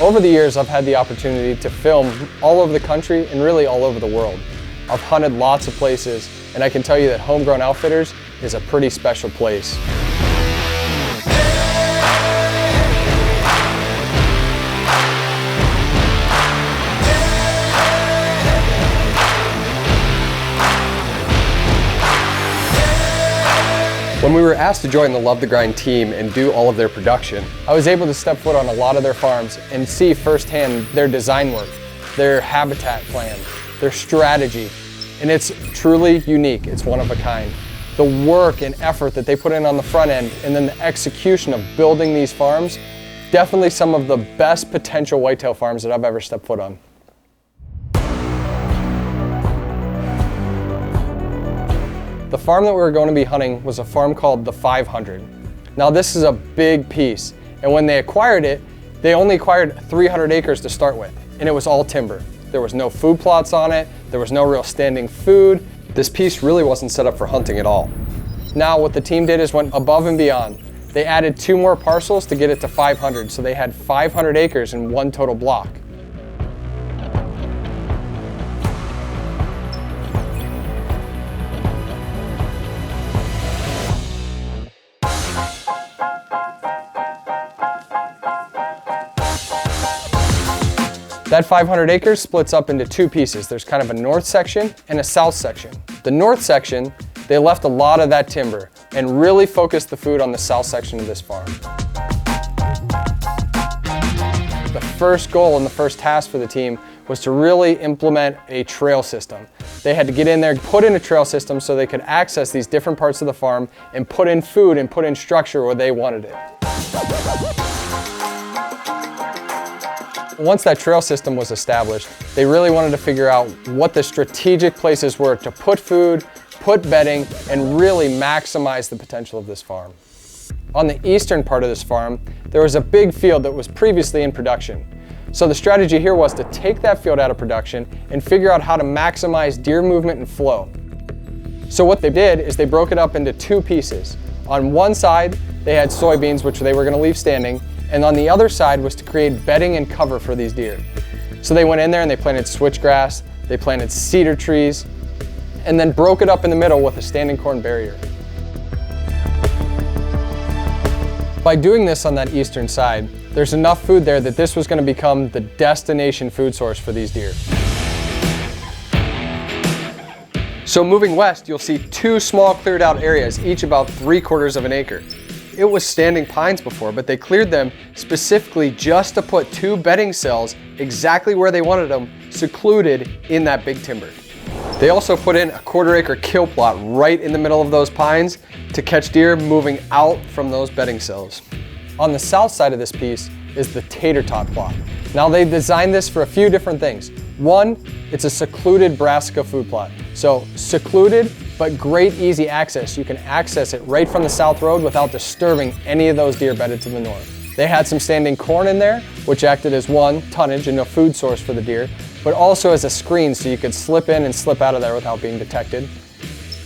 Over the years, I've had the opportunity to film all over the country and really all over the world. I've hunted lots of places, and I can tell you that Homegrown Outfitters is a pretty special place. When we were asked to join the Love the Grind team and do all of their production, I was able to step foot on a lot of their farms and see firsthand their design work, their habitat plan, their strategy, and it's truly unique. It's one of a kind. The work and effort that they put in on the front end and then the execution of building these farms, definitely some of the best potential whitetail farms that I've ever stepped foot on. The farm that we were going to be hunting was a farm called the 500. Now this is a big piece, and when they acquired it, they only acquired 300 acres to start with, and it was all timber. There was no food plots on it, there was no real standing food. This piece really wasn't set up for hunting at all. Now what the team did is went above and beyond. They added 2 more parcels to get it to 500, so they had 500 acres in one total block. That 500 acres splits up into 2 pieces. There's kind of a north section and a south section. The north section, they left a lot of that timber and really focused the food on the south section of this farm. The first goal and the first task for the team was to really implement a trail system. They had to get in there, put in a trail system so they could access these different parts of the farm and put in food and put in structure where they wanted it. Once that trail system was established, they really wanted to figure out what the strategic places were to put food, put bedding, and really maximize the potential of this farm. On the eastern part of this farm, there was a big field that was previously in production. So the strategy here was to take that field out of production and figure out how to maximize deer movement and flow. So what they did is they broke it up into 2 pieces. On one side, they had soybeans, which they were going to leave standing, and on the other side was to create bedding and cover for these deer. So they went in there and they planted switchgrass, they planted cedar trees, and then broke it up in the middle with a standing corn barrier. By doing this on that eastern side, there's enough food there that this was going to become the destination food source for these deer. So moving west, you'll see 2 small cleared out areas, each about 3/4 of an acre. It was standing pines before, but they cleared them specifically just to put 2 bedding cells exactly where they wanted them, secluded in that big timber. They also put in a 1/4 acre kill plot right in the middle of those pines to catch deer moving out from those bedding cells. On the south side of this piece is the tater tot plot. Now they designed this for a few different things. One, it's a secluded brassica food plot. So secluded, but great easy access. You can access it right from the south road without disturbing any of those deer bedded to the north. They had some standing corn in there, which acted as one, tonnage and a food source for the deer, but also as a screen so you could slip in and slip out of there without being detected.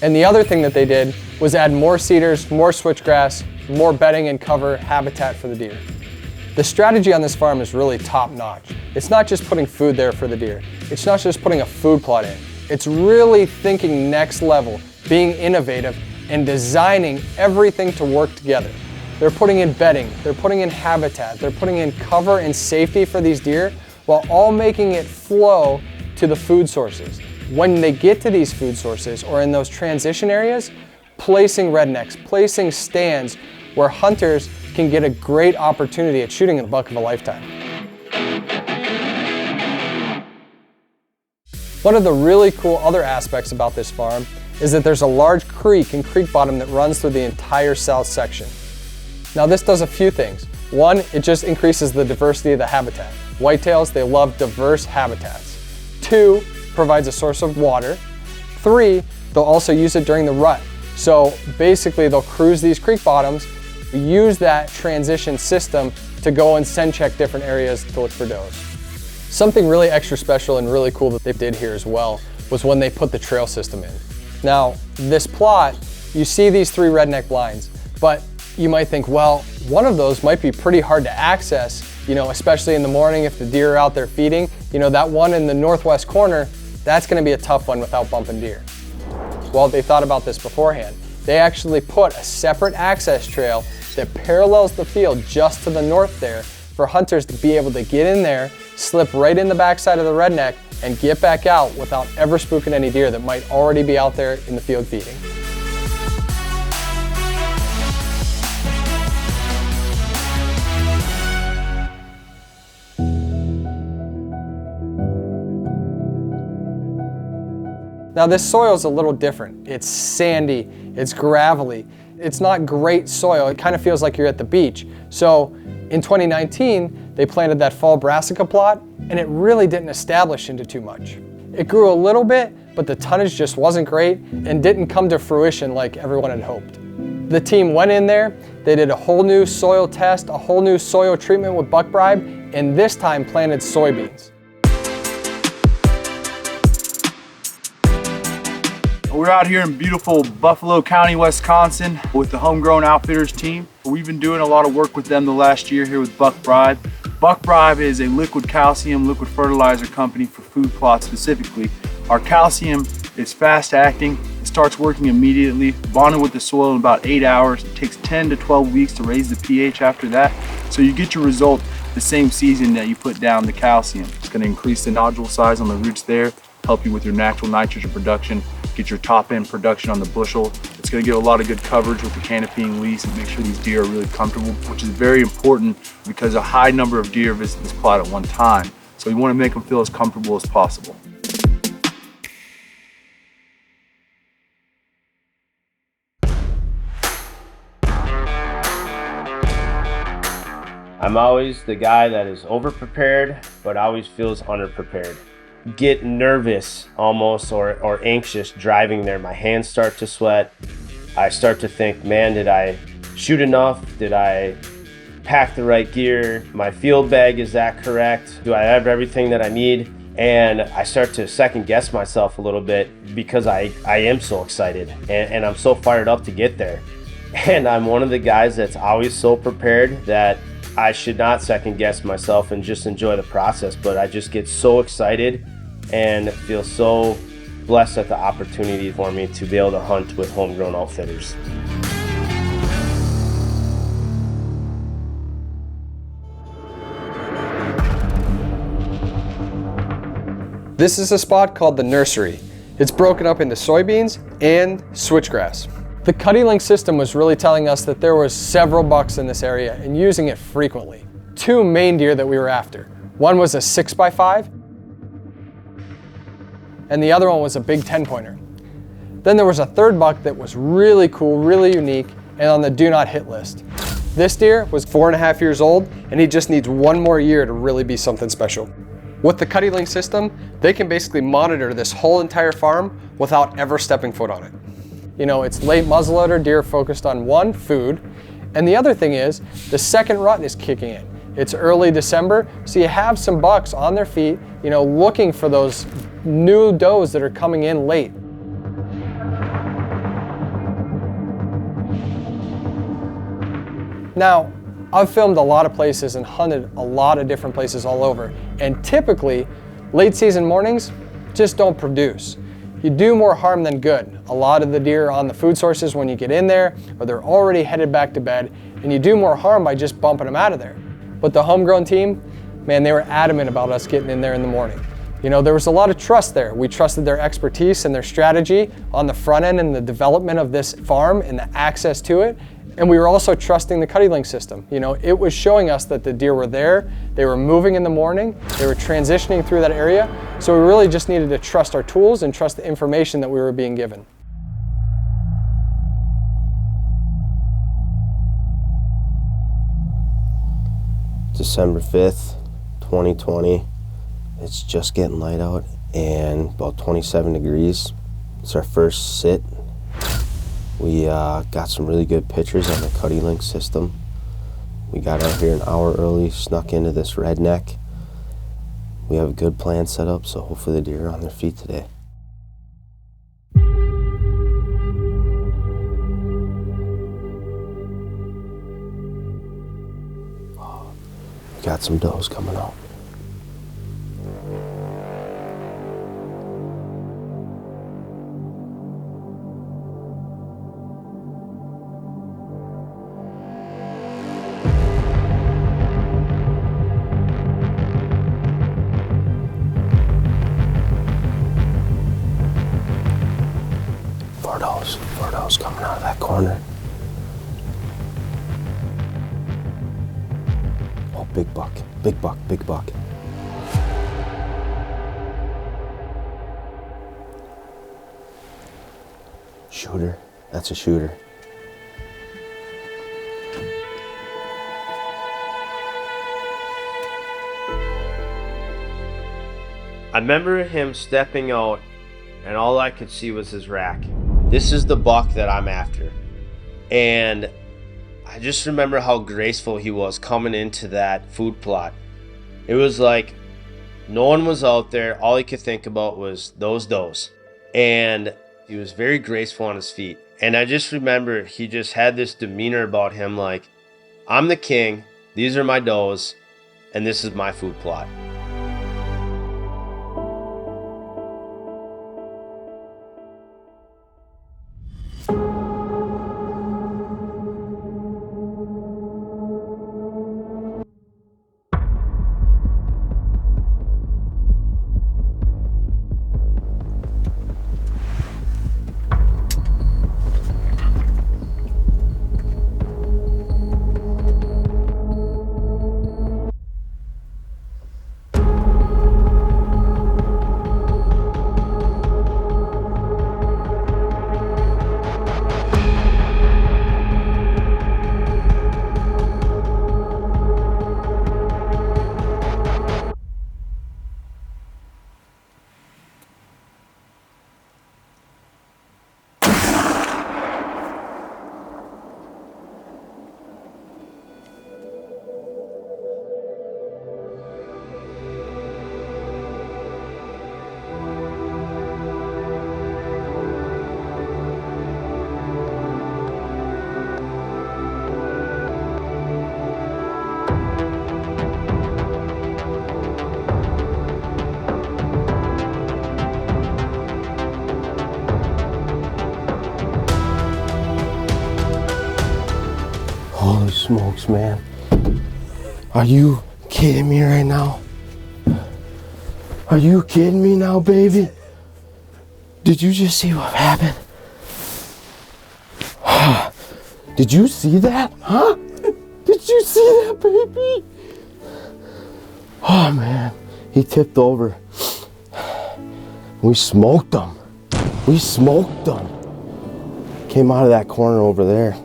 And the other thing that they did was add more cedars, more switchgrass, more bedding and cover habitat for the deer. The strategy on this farm is really top notch. It's not just putting food there for the deer. It's not just putting a food plot in. It's really thinking next level, being innovative, and designing everything to work together. They're putting in bedding, they're putting in habitat, they're putting in cover and safety for these deer, while all making it flow to the food sources. When they get to these food sources or in those transition areas, placing rednecks, placing stands where hunters can get a great opportunity at shooting a buck of a lifetime. One of the really cool other aspects about this farm is that there's a large creek and creek bottom that runs through the entire south section. Now this does a few things. One, it just increases the diversity of the habitat. Whitetails, they love diverse habitats. 2, provides a source of water. 3, they'll also use it during the rut. So basically they'll cruise these creek bottoms, use that transition system to go and scent check different areas to look for does. Something really extra special and really cool that they did here as well was when they put the trail system in. Now, this plot, you see these 3 redneck blinds, but You might think, well, one of those might be pretty hard to access, especially in the morning if the deer are out there feeding. That one in the northwest corner, that's gonna be a tough one without bumping deer. Well, they thought about this beforehand. They actually put a separate access trail that parallels the field just to the north there for hunters to be able to get in there, slip right in the backside of the redneck, and get back out without ever spooking any deer that might already be out there in the field feeding. Now this soil is a little different. It's sandy, it's gravelly. It's not great soil. It kind of feels like you're at the beach. So in 2019, they planted that fall brassica plot, and it really didn't establish into too much. It grew a little bit, but the tonnage just wasn't great and didn't come to fruition like everyone had hoped. The team went in there, they did a whole new soil test, a whole new soil treatment with buckbribe, and this time planted soybeans. We're out here in beautiful Buffalo County, Wisconsin with the Homegrown Outfitters team. We've been doing a lot of work with them the last year here with buckbribe. Buckbribe is a liquid calcium, liquid fertilizer company for food plots specifically. Our calcium is fast acting. It starts working immediately, bonded with the soil in about 8 hours. It takes 10 to 12 weeks to raise the pH after that. So you get your result the same season that you put down the calcium. It's gonna increase the nodule size on the roots there, help you with your natural nitrogen production, get your top end production on the bushel. It's gonna get a lot of good coverage with the canopying lease and make sure these deer are really comfortable, which is very important because a high number of deer visit this plot at one time. So you wanna make them feel as comfortable as possible. I'm always the guy that is over-prepared, but always feels under-prepared. Get nervous almost or anxious driving there. My hands start to sweat. I start to think, man, did I shoot enough? Did I pack the right gear? My field bag, is that correct? Do I have everything that I need? And I start to second guess myself a little bit because I am so excited and I'm so fired up to get there. And I'm one of the guys that's always so prepared that I should not second guess myself and just enjoy the process, but I just get so excited and feel so blessed at the opportunity for me to be able to hunt with Homegrown Outfitters. This is a spot called the nursery. It's broken up into soybeans and switchgrass. The Cuddelink system was really telling us that there was several bucks in this area and using it frequently. Two main deer that we were after. One was a 6x5, and the other one was a big 10-pointer. Then there was a third buck that was really cool, really unique, and on the do not hit list. This deer was 4.5 years old, and he just needs one more year to really be something special. With the Cuddelink system, they can basically monitor this whole entire farm without ever stepping foot on it. It's late muzzleloader, deer focused on one, food, and the other thing is, the second rut is kicking in. It's early December, so you have some bucks on their feet, looking for those new does that are coming in late. Now, I've filmed a lot of places and hunted a lot of different places all over, and typically, late season mornings just don't produce. You do more harm than good. A lot of the deer are on the food sources when you get in there, or they're already headed back to bed, and you do more harm by just bumping them out of there. But the Homegrown team, man, they were adamant about us getting in there in the morning. There was a lot of trust there. We trusted their expertise and their strategy on the front end and the development of this farm and the access to it. And we were also trusting the Cuddelink system. It was showing us that the deer were there, they were moving in the morning, they were transitioning through that area. So we really just needed to trust our tools and trust the information that we were being given. December 5th, 2020. It's just getting light out and about 27 degrees. It's our first sit. We got some really good pictures on the Cuddelink system. We got out here an hour early, snuck into this redneck. We have a good plan set up, so hopefully the deer are on their feet today. got some does coming out. Four does coming out of that corner. Oh, big buck, big buck, big buck. Shooter, that's a shooter. I remember him stepping out and all I could see was his rack. This is the buck that I'm after. And I just remember how graceful he was coming into that food plot. It was like no one was out there. All he could think about was those does. And he was very graceful on his feet. And I just remember he just had this demeanor about him like, I'm the king, these are my does, and this is my food plot. Holy smokes, man. Are you kidding me right now? Are you kidding me now, baby? Did you just see what happened? Did you see that? Huh? Did you see that, baby? Oh, man. He tipped over. We smoked him. We smoked him. Came out of that corner over there.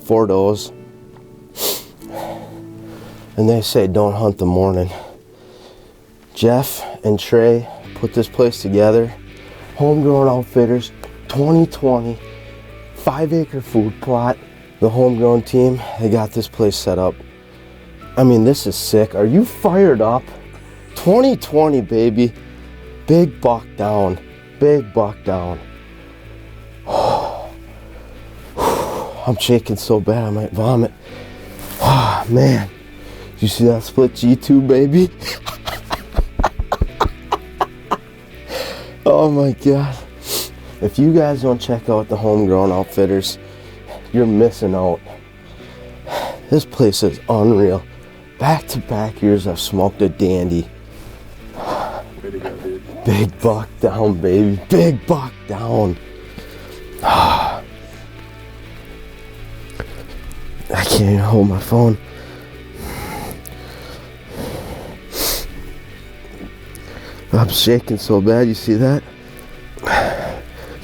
4 does. And they say don't hunt the morning. Jeff and Trey put this place together. Homegrown Outfitters, 2020, 5-acre food plot. The homegrown team, they got this place set up. I mean, this is sick. Are you fired up? 2020, baby. Big buck down. Big buck down. I'm shaking so bad I might vomit. Oh, man. You see that split G2, baby? Oh my God. If you guys don't check out the Homegrown Outfitters, you're missing out. This place is unreal. Back-to-back years I've smoked a dandy. Way to go, dude. Big buck down, baby. Big buck down. I can't even hold my phone. I'm shaking so bad, you see that?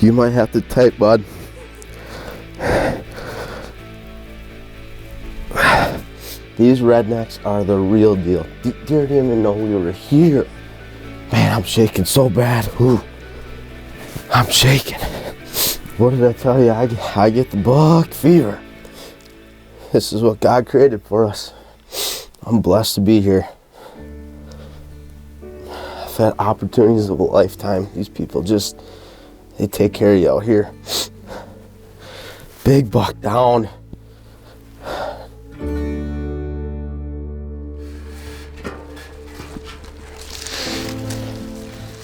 You might have to type, bud. These rednecks are the real deal. They didn't even know we were here. Man, I'm shaking so bad. Ooh. I'm shaking. What did I tell you? I get the buck fever. This is what God created for us. I'm blessed to be here. I've had opportunities of a lifetime. These people just, they take care of you out here. Big buck down.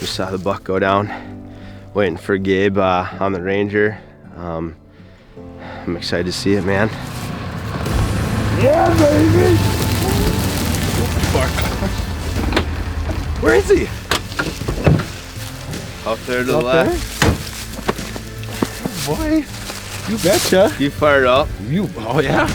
Just saw the buck go down. Waiting for Gabe on the Ranger. I'm excited to see it, man. Yeah, baby! Where is he? Up there to the left. Boy, you betcha. You fired up? Oh yeah.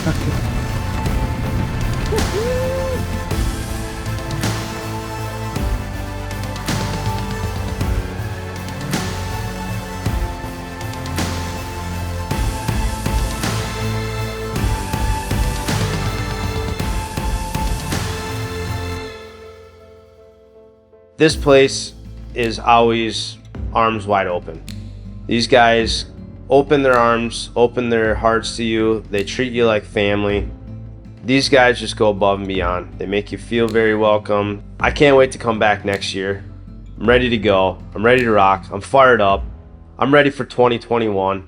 This place is always arms wide open. These guys open their arms, open their hearts to you. They treat you like family. These guys just go above and beyond. They make you feel very welcome. I can't wait to come back next year. I'm ready to go. I'm ready to rock. I'm fired up. I'm ready for 2021.